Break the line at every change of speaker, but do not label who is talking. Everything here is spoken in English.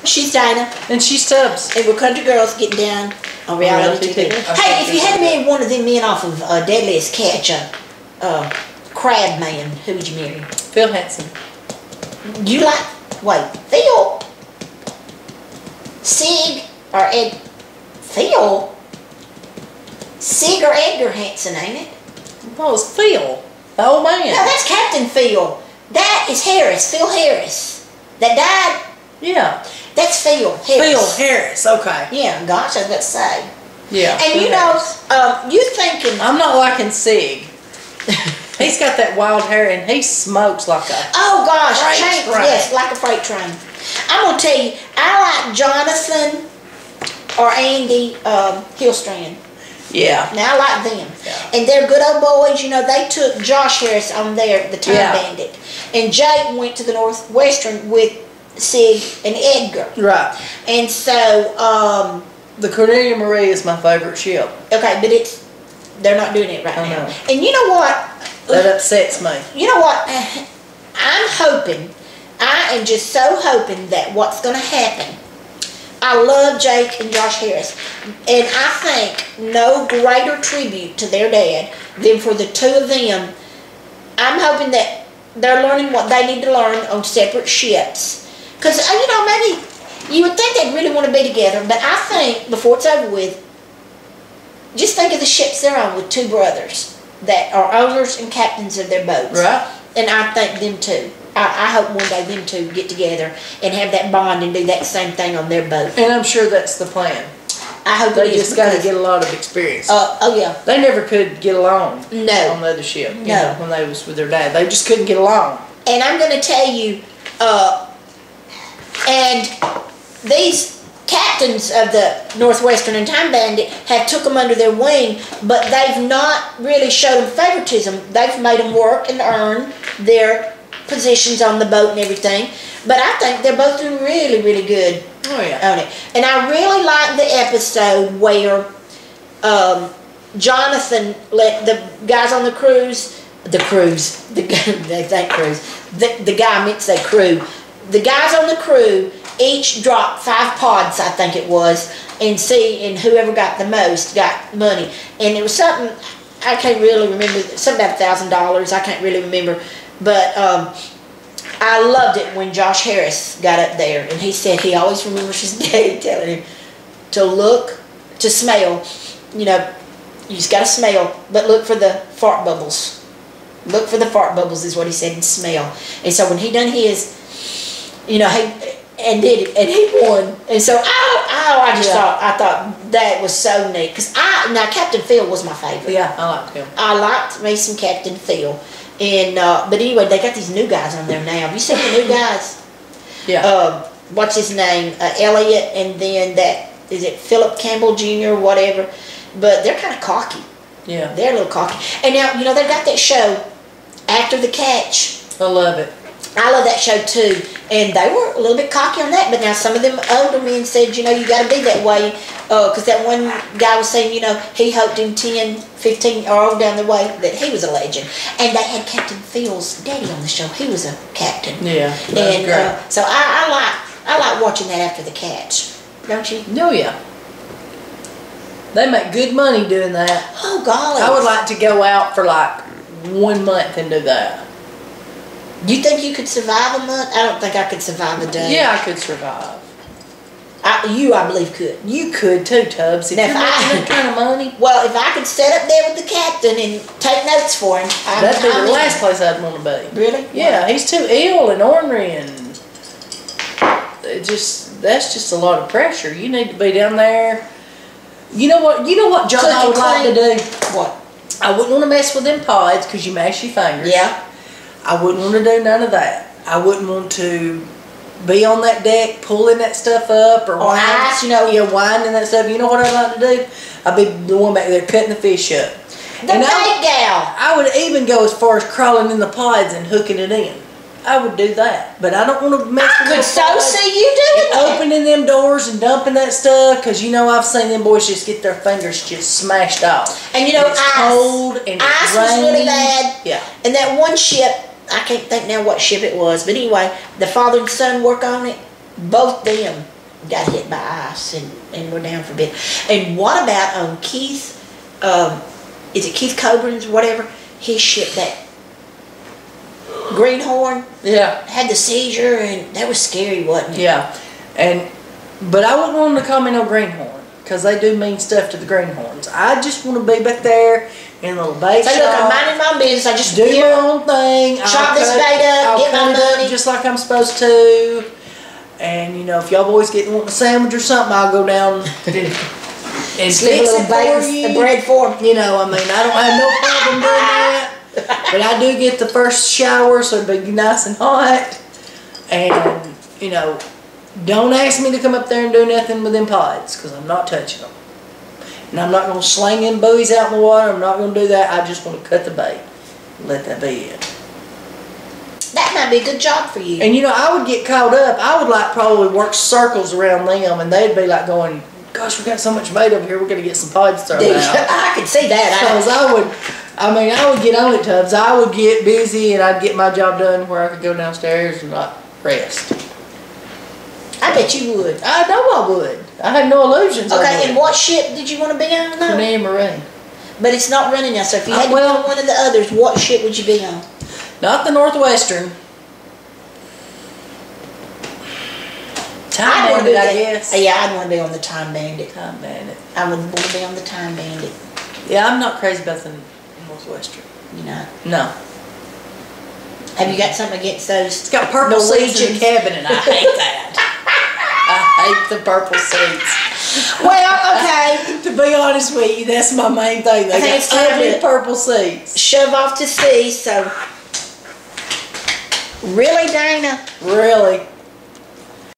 She's Dinah.
And she's Tubbs.
And we're country girls getting down on reality TV. Hey, if you had married one of them men off of Deadliest Catch, Crab Man, who would you marry?
Phil Hansen.
You like, wait, Phil? Sig or Ed? Phil? Sig or Edgar Hansen, ain't it?
No, it's Phil. The old man.
No, that's Captain Phil. That is Harris, Phil Harris. That died?
Yeah.
That's Phil Harris.
Phil Harris, okay.
Yeah, gosh, I was about to say.
Yeah.
And you know, you thinking...
I'm not liking Sig. He's got that wild hair and he smokes like a
oh gosh,
freight train.
Yes, like a freight train. I'm going to tell you, I like Jonathan or Andy Hillstrand.
Yeah.
Now, I like them.
Yeah.
And they're good old boys. You know, they took Josh Harris on there, the Time Bandit. And Jake went to the Northwestern with Sig and Edgar.
Right.
And so...
the Cornelia Marie is my favorite ship.
Okay, but they're not doing it right now. And you know what?
That upsets me.
You know what? I am just so hoping that what's going to happen. I love Jake and Josh Harris. And I think no greater tribute to their dad than for the two of them. I'm hoping that they're learning what they need to learn on separate ships. Because, you know, maybe you would think they'd really want to be together. But I think, before it's over with, just think of the ships they're on with two brothers that are owners and captains of their boats.
Right.
And I think them too. I hope one day them two get together and have that bond and do that same thing on their boat.
And I'm sure that's the plan.
I hope
they just got to get a lot of experience.
Oh yeah.
They never could get along.
No.
On the other ship. You know, when they was with their dad, they just couldn't get along.
And I'm going to tell you, and these captains of the Northwestern and Time Bandit have took them under their wing, but they've not really showed them favoritism. They've made them work and earn their positions on the boat and everything. But I think they're both doing really, really good on it. And I really like the episode where Jonathan let the guys on the cruise, the guy meant to say crew, the guys on the crew each dropped 5 pods, I think it was, and whoever got the most got money. And it was something, I can't really remember, something about $1,000, I can't really remember. But I loved it when Josh Harris got up there, and he said he always remembers his daddy telling him to look, to smell, you know, you just got to smell, but look for the fart bubbles. Look for the fart bubbles is what he said, and smell. And so when he done his, you know, and did it, and he won. And so I thought that was so neat. Because now Captain Phil was my favorite.
Yeah, I liked him.
I liked me some Captain Phil. And but anyway, they got these new guys on there now. Have you seen the new guys?
Yeah.
What's his name? Elliot, and then is it Philip Campbell Jr. or whatever? But they're kind of cocky.
Yeah.
They're a little cocky. And now, you know, they've got that show, After the Catch.
I love it.
I love that show too. And they were a little bit cocky on that, but now some of them older men said, you know, you got to be that way. Because that one guy was saying, you know, he hoped in 10, 15, or over down the way that he was a legend. And they had Captain Phil's daddy on the show. He was a captain.
Yeah.
And great. So I like watching that After the Catch. Don't you?
Oh, yeah. They make good money doing that.
Oh, golly.
I would like to go out for like 1 month and do that.
Do you think you could survive a month? I don't think I could survive a day.
Yeah, I could survive.
I believe could.
You could too, Tubbs. If you're making that kind of money.
Well, if I could sit up there with the captain and take notes for him.
That'd be the last place I'd want to be.
Really?
Yeah, he's too ill and ornery, and that's just a lot of pressure. You need to be down there. You know what job I would like to do?
What?
I wouldn't want to mess with them pods because you mash your fingers.
Yeah.
I wouldn't want to do none of that. I wouldn't want to be on that deck pulling that stuff up or
ice, you know.
Yeah, winding that stuff. You know what I'd like to do? I'd be the one back there cutting the fish up.
The bait gal.
I would even go as far as crawling in the pods and hooking it in. I would do that, but I don't want to mess with
I could so see you doing that.
Opening them doors and dumping that stuff, because you know I've seen them boys just get their fingers just smashed off.
And you know,
it's cold and
ice was really bad.
Yeah.
And that one ship, I can't think now what ship it was, but anyway, the father and son work on it. Both them got hit by ice and were down for a bit. And what about Keith? Is it Keith Coburn's or whatever? His ship, that greenhorn.
Yeah.
Had the seizure, and that was scary, wasn't it?
Yeah. But I wouldn't want them to call me no greenhorn, because they do mean stuff to the greenhorns. I just want to be back there in a little bait shop.
Say, look, I'm minding my business. I just
do my own thing.
Chop this bait up, get my money.
Just like I'm supposed to. And, you know, if y'all boys want a sandwich or something, I'll go down and
slip a little bacon, the bread for them.
You know, I mean, I don't have no problem doing that. But I do get the first shower, so it'll be nice and hot. And, you know, don't ask me to come up there and do nothing with them pods, because I'm not touching them. And I'm not going to sling them buoys out in the water. I'm not going to do that. I just want to cut the bait. Let that be it.
That might be a good job for you.
And, you know, I would get caught up. I would, like, probably work circles around them, and they'd be, like, going, gosh, we got so much bait over here, we're going to get some pods thrown out.
I could see that.
Because I would get on it, Tubbs. I would get busy, and I'd get my job done where I could go downstairs and not rest.
I bet you would.
I know I would. I had no illusions.
Okay, and what ship did you want to be on now?
Renee Marine.
But it's not running now, so if you had to be on one of the others, what ship would you be on?
Not the Northwestern. Time Bandit, I guess.
Yeah, I'd want to be on the Time Bandit.
Time Bandit.
I would want to be on the Time Bandit.
Yeah, I'm not crazy about the Northwestern.
You know?
No.
Have you got something against those?
It's got purple seats in the cabin, and I hate that. I hate the purple seats.
Well, okay.
To be honest with you, that's my main thing. They got ugly purple seats.
Shove off to sea, so... Really, Dana?
Really?